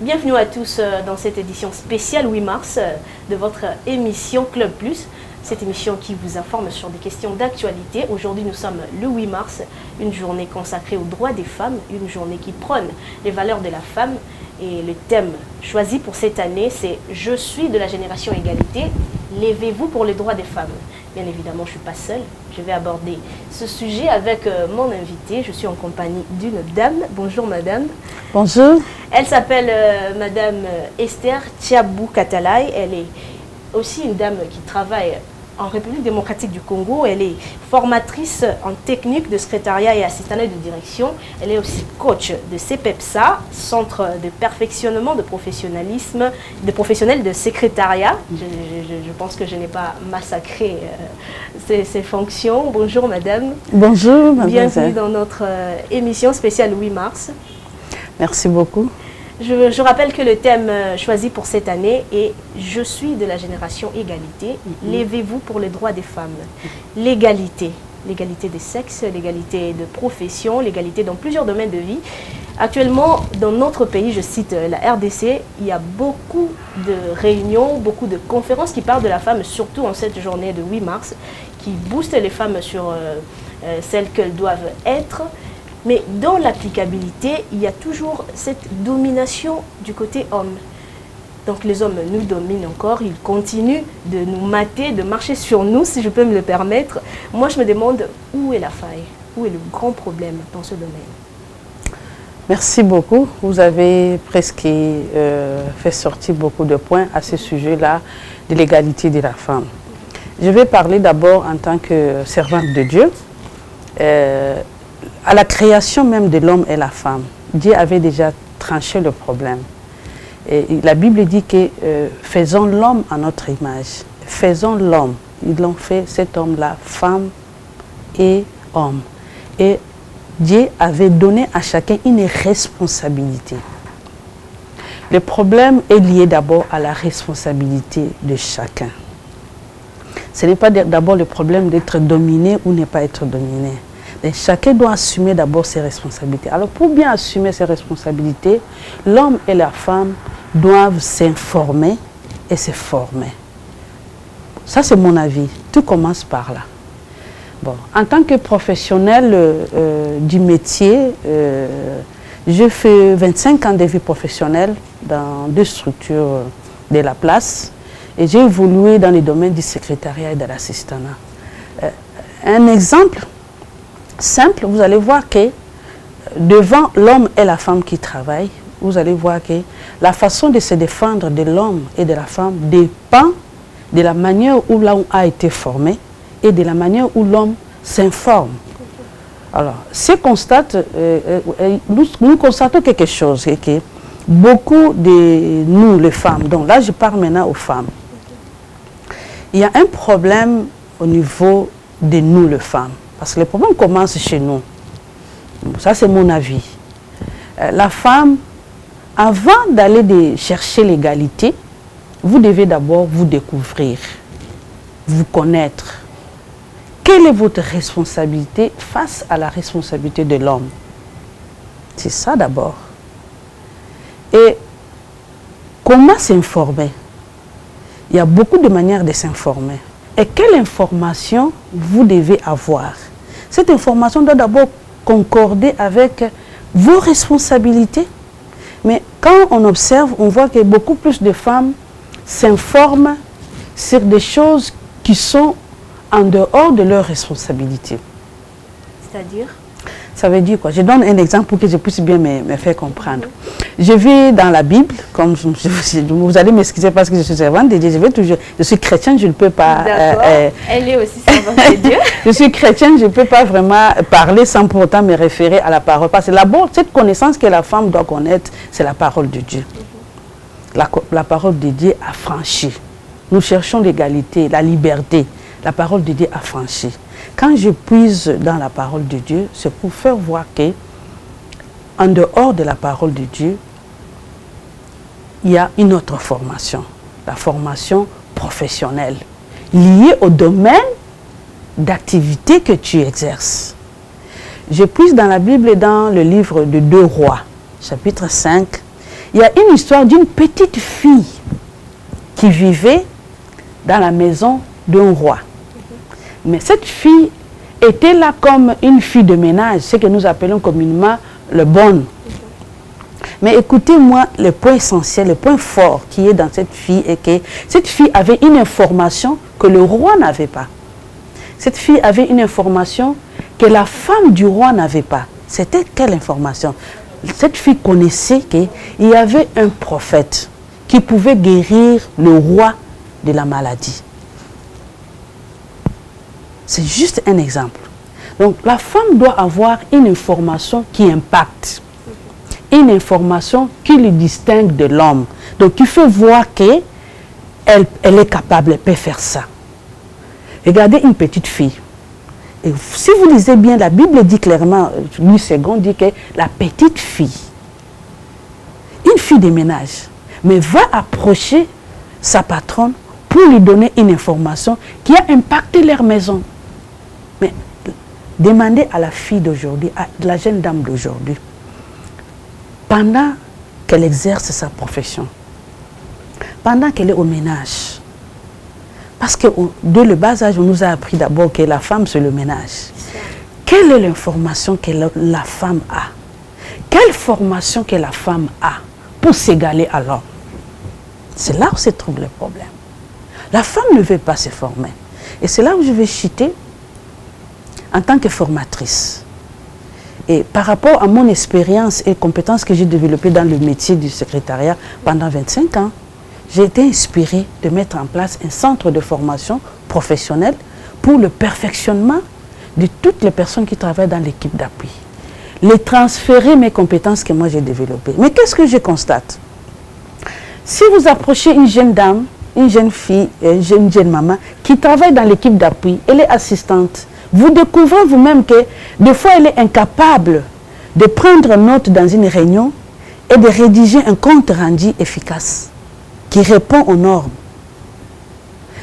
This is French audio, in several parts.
Bienvenue à tous dans cette édition spéciale 8 mars de votre émission Club Plus. Cette émission qui vous informe sur des questions d'actualité. Aujourd'hui, nous sommes le 8 mars, une journée consacrée aux droits des femmes, une journée qui prône les valeurs de la femme. Et le thème choisi pour cette année, c'est « Je suis de la génération égalité, levez-vous pour les droits des femmes ». Bien évidemment, je ne suis pas seule. Je vais aborder ce sujet avec mon invité. Je suis en compagnie d'une dame. Bonjour madame. Bonjour. Elle s'appelle madame Esther Tiabou Katalay. Elle est aussi une dame qui travaille en République démocratique du Congo. Elle est formatrice en technique de secrétariat et assistante de direction. Elle est aussi coach de CPEPSA, Centre de perfectionnement de professionnalisme, de professionnels de secrétariat. Je pense que je n'ai pas massacré ces fonctions. Bonjour madame. Bonjour mademoiselle. Bienvenue dans notre émission spéciale 8 mars. Merci beaucoup. Je rappelle que le thème choisi pour cette année est « Je suis de la génération égalité, levez-vous pour les droits des femmes ». L'égalité, l'égalité des sexes, l'égalité de profession, l'égalité dans plusieurs domaines de vie. Actuellement, dans notre pays, je cite la RDC, il y a beaucoup de réunions, beaucoup de conférences qui parlent de la femme, surtout en cette journée de 8 mars, qui boostent les femmes sur celles qu'elles doivent être. Mais dans l'applicabilité, il y a toujours cette domination du côté homme. Donc les hommes nous dominent encore, ils continuent de nous mater, de marcher sur nous, si je peux me le permettre. Moi, je me demande où est la faille, où est le grand problème dans ce domaine. Merci beaucoup. Vous avez presque fait sortir beaucoup de points à ce sujet-là de l'égalité de la femme. Je vais parler d'abord en tant que servante de Dieu. À la création même de l'homme et la femme, Dieu avait déjà tranché le problème. Et la Bible dit que faisons l'homme à notre image. Faisons l'homme. Ils l'ont fait, cet homme-là, femme et homme. Et Dieu avait donné à chacun une responsabilité. Le problème est lié d'abord à la responsabilité de chacun. Ce n'est pas d'abord le problème d'être dominé ou ne pas être dominé. Et chacun doit assumer d'abord ses responsabilités. Alors pour bien assumer ses responsabilités, l'homme et la femme doivent s'informer et se former. Ça c'est mon avis. Tout commence par là. Bon, en tant que professionnel du métier, j'ai fait 25 ans de vie professionnelle dans deux structures de la place et j'ai évolué dans les domaines du secrétariat et de l'assistanat. Un exemple simple, vous allez voir que devant l'homme et la femme qui travaillent, vous allez voir que la façon de se défendre de l'homme et de la femme dépend de la manière où l'homme a été formé et de la manière où l'homme s'informe. Alors, nous constatons quelque chose, c'est que beaucoup de nous, les femmes, donc là je parle maintenant aux femmes, il y a un problème au niveau de nous, les femmes. Parce que le problème commence chez nous. Ça, c'est mon avis. La femme, avant d'aller chercher l'égalité, vous devez d'abord vous découvrir, vous connaître. Quelle est votre responsabilité face à la responsabilité de l'homme? C'est ça d'abord. Et comment s'informer? Il y a beaucoup de manières de s'informer. Et quelle information vous devez avoir? Cette information doit d'abord concorder avec vos responsabilités. Mais quand on observe, on voit que beaucoup plus de femmes s'informent sur des choses qui sont en dehors de leurs responsabilités. C'est-à-dire? Ça veut dire quoi? Je donne un exemple pour que je puisse bien me faire comprendre. Je vais dans la Bible, comme vous allez m'excuser parce que je suis servante de Dieu, je suis chrétienne, je ne peux pas... Elle est aussi servante de Dieu. Je suis chrétienne, je ne peux pas vraiment parler sans pour autant me référer à la parole. Parce que d'abord, cette connaissance que la femme doit connaître, c'est la parole de Dieu. La parole de Dieu a franchi. Nous cherchons l'égalité, la liberté. La parole de Dieu a franchi. Quand je puise dans la parole de Dieu, c'est pour faire voir que, en dehors de la parole de Dieu, il y a une autre formation, la formation professionnelle, liée au domaine d'activité que tu exerces. Je puise dans la Bible et dans le livre de 2 Rois, chapitre 5, il y a une histoire d'une petite fille qui vivait dans la maison d'un roi. Mais cette fille était là comme une fille de ménage, ce que nous appelons communément le bonne. Mais écoutez-moi, le point essentiel, le point fort qui est dans cette fille est que cette fille avait une information que le roi n'avait pas. Cette fille avait une information que la femme du roi n'avait pas. C'était quelle information? Cette fille connaissait qu'il y avait un prophète qui pouvait guérir le roi de la maladie. C'est juste un exemple. Donc la femme doit avoir une information qui impacte. Une information qui le distingue de l'homme. Donc il faut voir qu'elle est capable, elle peut faire ça. Regardez une petite fille. Et si vous lisez bien, la Bible dit clairement, Louis II dit que la petite fille, une fille de ménage, mais va approcher sa patronne pour lui donner une information qui a impacté leur maison. Mais demandez à la fille d'aujourd'hui, à la jeune dame d'aujourd'hui, pendant qu'elle exerce sa profession, pendant qu'elle est au ménage, parce que dès le bas âge, on nous a appris d'abord que la femme, c'est le ménage. Quelle est l'information que la femme a? Quelle formation que la femme a pour s'égaler à l'homme? C'est là où se trouve le problème. La femme ne veut pas se former. Et c'est là où je vais chuter en tant que formatrice. Et par rapport à mon expérience et compétences que j'ai développées dans le métier du secrétariat pendant 25 ans, j'ai été inspirée de mettre en place un centre de formation professionnelle pour le perfectionnement de toutes les personnes qui travaillent dans l'équipe d'appui. Les transférer mes compétences que moi j'ai développées. Mais qu'est-ce que je constate? Si vous approchez une jeune dame, une jeune fille, une jeune maman qui travaille dans l'équipe d'appui, elle est assistante, vous découvrez vous-même que des fois elle est incapable de prendre note dans une réunion et de rédiger un compte rendu efficace qui répond aux normes.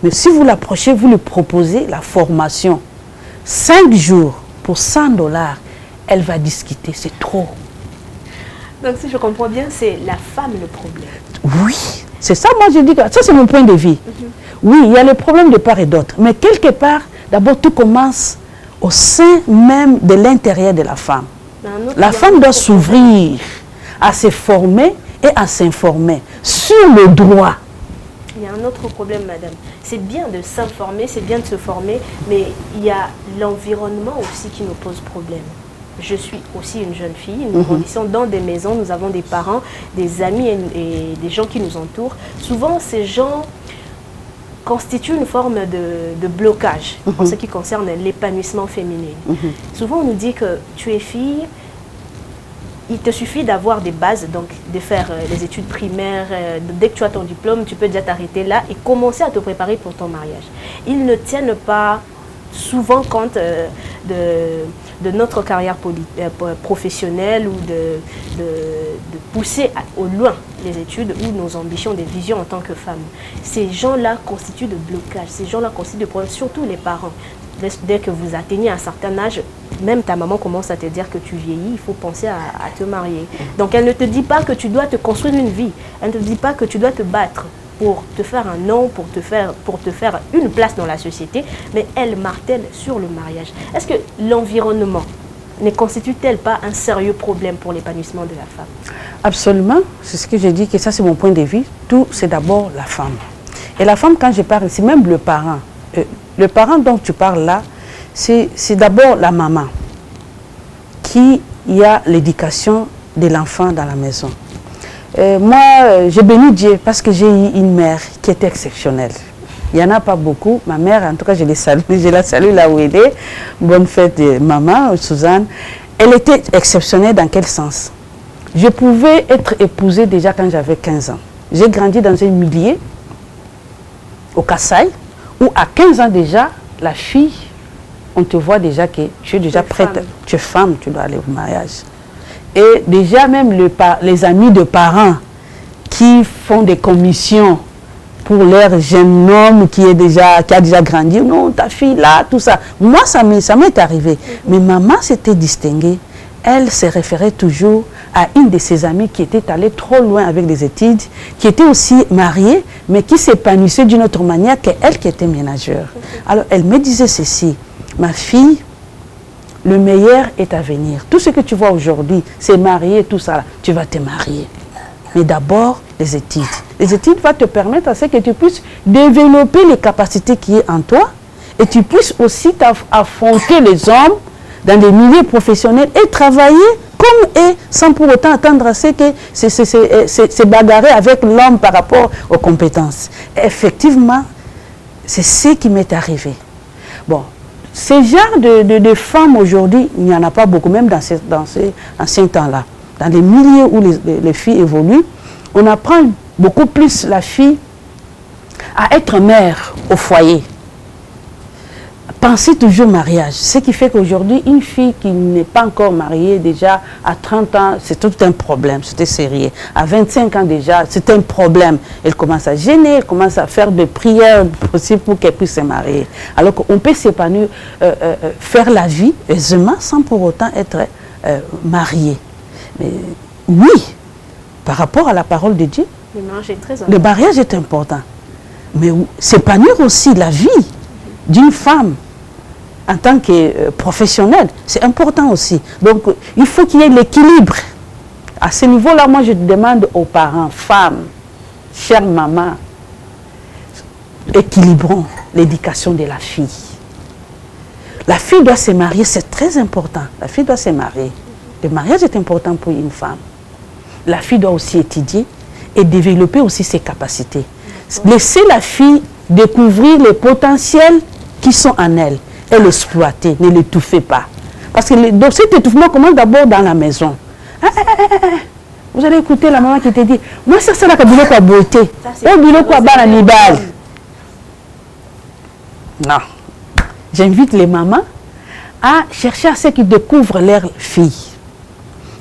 Mais si vous l'approchez, vous lui proposez la formation 5 jours pour $100, elle va discuter, c'est trop. Donc si je comprends bien, c'est la femme le problème. Oui, c'est ça, moi je dis que ça c'est mon point de vue. Oui, il y a le problème de part et d'autre, mais quelque part, d'abord tout commence au sein même de l'intérieur de la femme. La femme doit s'ouvrir à se former et à s'informer sur le droit. Il y a un autre problème, madame. C'est bien de s'informer, c'est bien de se former, mais il y a l'environnement aussi qui nous pose problème. Je suis aussi une jeune fille, nous grandissons dans des maisons, nous avons des parents, des amis et des gens qui nous entourent. Souvent, ces gens constituent une forme de blocage en ce qui concerne l'épanouissement féminin. Souvent, on nous dit que tu es fille, il te suffit d'avoir des bases, donc de faire les études primaires, dès que tu as ton diplôme, tu peux déjà t'arrêter là et commencer à te préparer pour ton mariage. Ils ne tiennent pas souvent compte de notre carrière professionnelle ou de pousser au loin les études ou nos ambitions, des visions en tant que femme. Ces gens-là constituent de blocage, ces gens-là constituent de problèmes, surtout les parents. Dès que vous atteignez un certain âge, même ta maman commence à te dire que tu vieillis, il faut penser à te marier. Donc elle ne te dit pas que tu dois te construire une vie, elle ne te dit pas que tu dois te battre pour te faire un nom, pour te faire une place dans la société, mais elle martèle sur le mariage. Est-ce que l'environnement ne constitue-t-elle pas un sérieux problème pour l'épanouissement de la femme? Absolument, c'est ce que j'ai dit, que ça c'est mon point de vue. Tout c'est d'abord la femme. Et la femme, quand je parle ici, même le parent. Le parent dont tu parles là, c'est d'abord la maman qui a l'éducation de l'enfant dans la maison. Moi, j'ai béni Dieu parce que j'ai eu une mère qui était exceptionnelle. Il n'y en a pas beaucoup. Ma mère, en tout cas, je la salue là où elle est. Bonne fête, maman, Suzanne. Elle était exceptionnelle dans quel sens? Je pouvais être épousée déjà quand j'avais 15 ans. J'ai grandi dans un milieu, au Kassai, où à 15 ans déjà, la fille, on te voit déjà que tu es déjà prête, tu es femme, tu dois aller au mariage. Et déjà même les amis de parents qui font des commissions pour leur jeune homme qui a déjà grandi, non, ta fille là, tout ça. Moi, ça m'est arrivé. Mais maman s'était distinguée elle se référait toujours à une de ses amies qui était allée trop loin avec les études, qui était aussi mariée, mais qui s'épanouissait d'une autre manière qu'elle qui était ménagère. Alors, elle me disait ceci, ma fille, le meilleur est à venir. Tout ce que tu vois aujourd'hui, c'est marié, tout ça, là, tu vas te marier. Mais d'abord, les études. Les études vont te permettre à ce que tu puisses développer les capacités qui sont en toi et tu puisses aussi affronter les hommes dans les milieux professionnels et travailler comme eux, sans pour autant attendre à ce que c'est bagarrer avec l'homme par rapport aux compétences. Et effectivement, c'est ce qui m'est arrivé. Bon, ce genre de femmes aujourd'hui, il n'y en a pas beaucoup, même dans ces anciens temps-là. Dans les milieux où les filles évoluent, on apprend beaucoup plus la fille à être mère au foyer. Pensez toujours mariage. Ce qui fait qu'aujourd'hui, une fille qui n'est pas encore mariée, déjà à 30 ans, c'est tout un problème, c'était sérieux. À 25 ans déjà, c'est un problème. Elle commence à gêner, elle commence à faire des prières possibles pour qu'elle puisse se marier. Alors qu'on peut s'épanouir, faire la vie aisément sans pour autant être mariée. Mais oui, par rapport à la parole de Dieu, le mariage est important. Mais s'épanouir aussi la vie d'une femme en tant que professionnelle, c'est important aussi. Donc, il faut qu'il y ait l'équilibre. À ce niveau-là, moi, je demande aux parents, femmes, chères mamans, équilibrons l'éducation de la fille. La fille doit se marier, c'est très important. La fille doit se marier. Le mariage est important pour une femme. La fille doit aussi étudier et développer aussi ses capacités. Laissez la fille découvrir les potentiels qui sont en elle et l'exploiter, ne l'étouffez pas. Parce que cet étouffement commence d'abord dans la maison. Vous allez écouter la maman qui te dit, moi ça c'est la cabine quoi beauté. Non. J'invite les mamans à chercher à ce qu'ils découvrent leurs filles.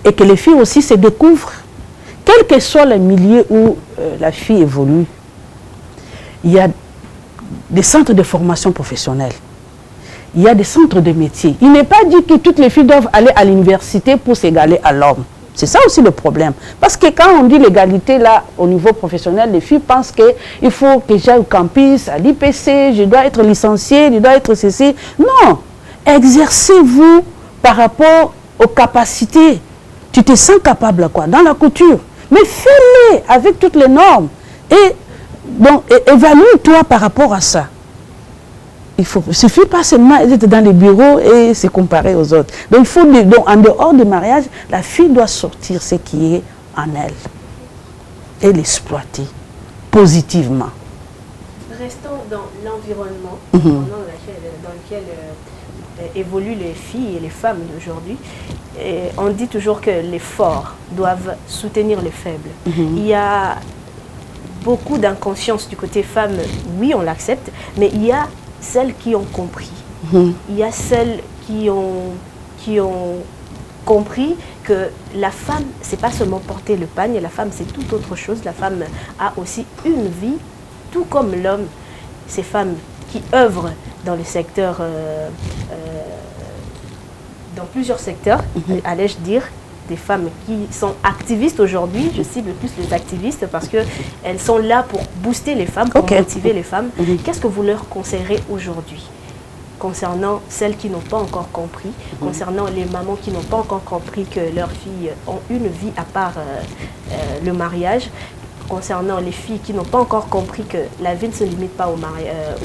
Et que les filles aussi se découvrent, quel que soit le milieu où la fille évolue. Il y a des centres de formation professionnelle. Il y a des centres de métier. Il n'est pas dit que toutes les filles doivent aller à l'université pour s'égaler à l'homme. C'est ça aussi le problème. Parce que quand on dit l'égalité là au niveau professionnel, les filles pensent qu'il faut que j'aille au campus, à l'IPC, je dois être licenciée, je dois être ceci. Non. Exercez-vous par rapport aux capacités. Tu te sens capable quoi, dans la couture. Mais fais-le avec toutes les normes. Et donc, évalue-toi par rapport à ça. Il ne suffit pas seulement d'être dans les bureaux et se comparer aux autres. Donc, il faut, donc, en dehors du mariage, la fille doit sortir ce qui est en elle et l'exploiter positivement. Restons dans l'environnement dans lequel évoluent les filles et les femmes d'aujourd'hui. On dit toujours que les forts doivent soutenir les faibles. Il y a beaucoup d'inconscience du côté femme, oui, on l'accepte, mais il y a celles qui ont compris. Il y a celles qui ont compris que la femme, c'est pas seulement porter le pagne, la femme c'est tout autre chose. La femme a aussi une vie, tout comme l'homme. Ces femmes qui œuvrent dans le secteur, dans plusieurs secteurs, allais-je dire, des femmes qui sont activistes aujourd'hui, je cible plus les activistes parce qu'elles sont là pour booster les femmes, pour motiver les femmes. Qu'est-ce que vous leur conseillerez aujourd'hui concernant celles qui n'ont pas encore compris, concernant les mamans qui n'ont pas encore compris que leurs filles ont une vie à part le mariage, concernant les filles qui n'ont pas encore compris que la vie ne se limite pas au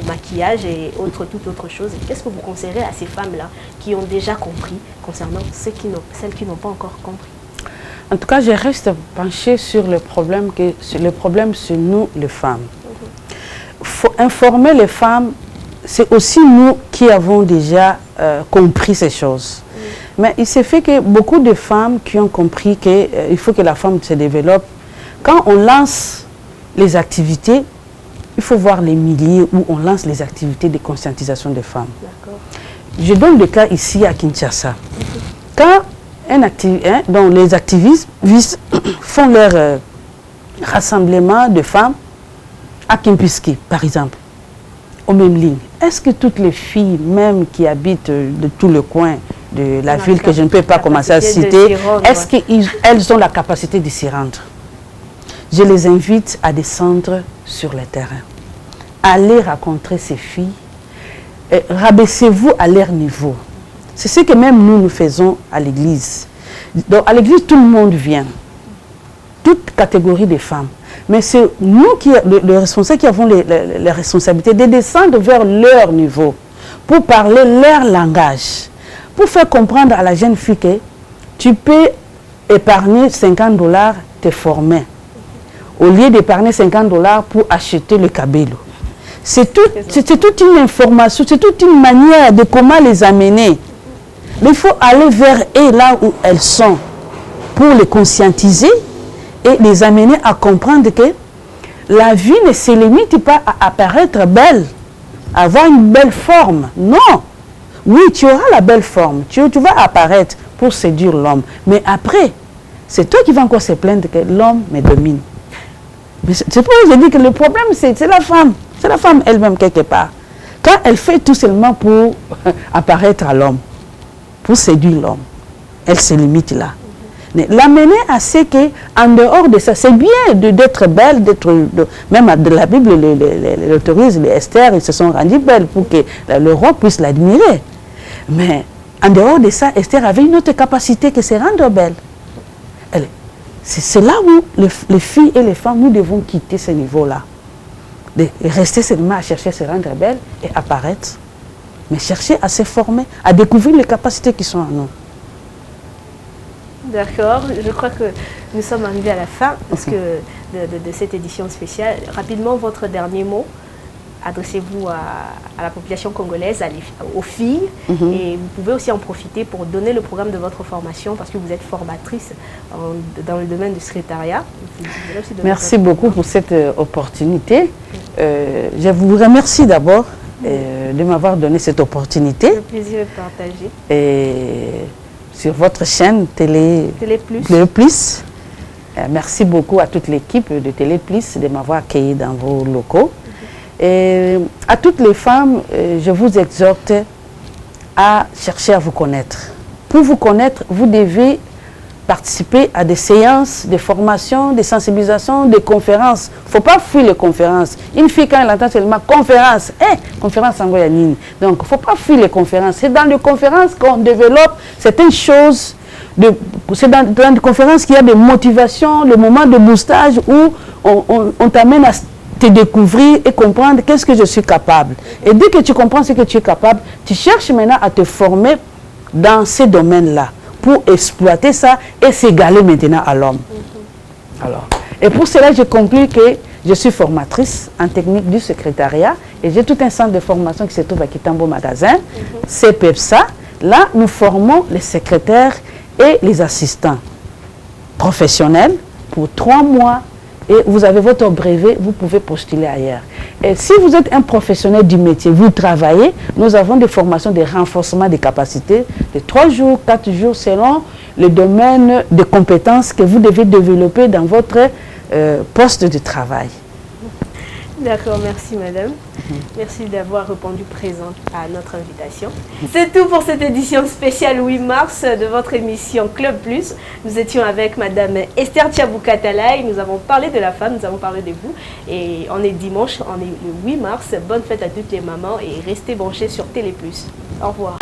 maquillage et toute autre chose. Qu'est-ce que vous conseillerez à ces femmes-là qui ont déjà compris concernant celles qui n'ont pas encore compris? En tout cas, je reste penchée sur le problème c'est nous, les femmes. Faut informer les femmes, c'est aussi nous qui avons déjà compris ces choses. Mais il s'est fait que beaucoup de femmes qui ont compris qu'il faut que la femme se développe. Quand on lance les activités, il faut voir les milieux où on lance les activités de conscientisation des femmes. Je donne le cas ici à Kinshasa. Quand donc les activistes font leur rassemblement de femmes à Kimpiski, par exemple, aux mêmes lignes, est-ce que toutes les filles, même qui habitent de tout le coin, de la ville que je ne peux pas commencer à citer, est-ce qu'elles ont la capacité de s'y rendre? Je les invite à descendre sur le terrain. Allez rencontrer ces filles. Rabaissez-vous à leur niveau. C'est ce que même nous faisons à l'église. Donc à l'église, tout le monde vient. Toute catégorie de femmes. Mais c'est nous, les responsables, qui avons les responsabilités de descendre vers leur niveau pour parler leur langage. Pour faire comprendre à la jeune fille que tu peux épargner 50 $, te former. Au lieu d'épargner 50 $ pour acheter le cabello. C'est toute une information, c'est toute une manière de comment les amener. Mais il faut aller vers eux là où elles sont pour les conscientiser et les amener à comprendre que la vie ne se limite pas à apparaître belle, à avoir une belle forme. Non. Oui, tu auras la belle forme, tu vas apparaître pour séduire l'homme. Mais après, c'est toi qui vas encore se plaindre que l'homme me domine. C'est pour ça que je dis que le problème, c'est la femme. C'est la femme elle-même quelque part. Quand elle fait tout seulement pour apparaître à l'homme, pour séduire l'homme, elle se limite là. L'amener à ce qu'en dehors de ça, c'est bien d'être belle, même de la Bible l'autorise, les Esther, ils se sont rendus belles pour que le roi puisse l'admirer. Mais en dehors de ça, Esther avait une autre capacité que se rendre belle. C'est là où les filles et les femmes, nous devons quitter ce niveau-là. De rester seulement à chercher à se rendre belle et apparaître. Mais chercher à se former, à découvrir les capacités qui sont en nous. D'accord, je crois que nous sommes arrivés à la fin de cette édition spéciale. Rapidement, votre dernier mot. Adressez-vous à la population congolaise, aux filles, et vous pouvez aussi en profiter pour donner le programme de votre formation parce que vous êtes formatrice dans le domaine du secrétariat. Merci beaucoup pour cette opportunité. Je vous remercie d'abord de m'avoir donné cette opportunité. Le plaisir est partagé. Et sur votre chaîne Télé Plus. Merci beaucoup à toute l'équipe de Télé Plus de m'avoir accueilli dans vos locaux. Et à toutes les femmes, je vous exhorte à chercher à vous connaître. Pour vous connaître, vous devez participer à des séances de formation, de sensibilisation, de conférences. Il ne faut pas fuir les conférences. Une fille, quand elle entend seulement conférence, conférence en Guayanine. Donc, il ne faut pas fuir les conférences. C'est dans les conférences qu'on développe certaines choses. C'est dans les conférences qu'il y a des motivations, le moment de boostage où on t'amène à te découvrir et comprendre qu'est-ce que je suis capable. Et dès que tu comprends ce que tu es capable, tu cherches maintenant à te former dans ces domaines-là pour exploiter ça et s'égaler maintenant à l'homme. Et pour cela, j'ai compris que je suis formatrice en technique du secrétariat et j'ai tout un centre de formation qui se trouve à Kitambo Magasin, c'est PEPSA. Là, nous formons les secrétaires et les assistants professionnels pour 3 mois. Et vous avez votre brevet, vous pouvez postuler ailleurs. Et si vous êtes un professionnel du métier, vous travaillez, nous avons des formations de renforcement des capacités de 3 jours, 4 jours, selon le domaine de compétences que vous devez développer dans votre poste de travail. D'accord, merci madame. Merci d'avoir répondu présente à notre invitation. C'est tout pour cette édition spéciale 8 mars de votre émission Club Plus. Nous étions avec madame Esther Tchaboukatalay. Nous avons parlé de la femme, nous avons parlé de vous. Et on est dimanche, on est le 8 mars. Bonne fête à toutes les mamans et restez branchés sur Télé Plus. Au revoir.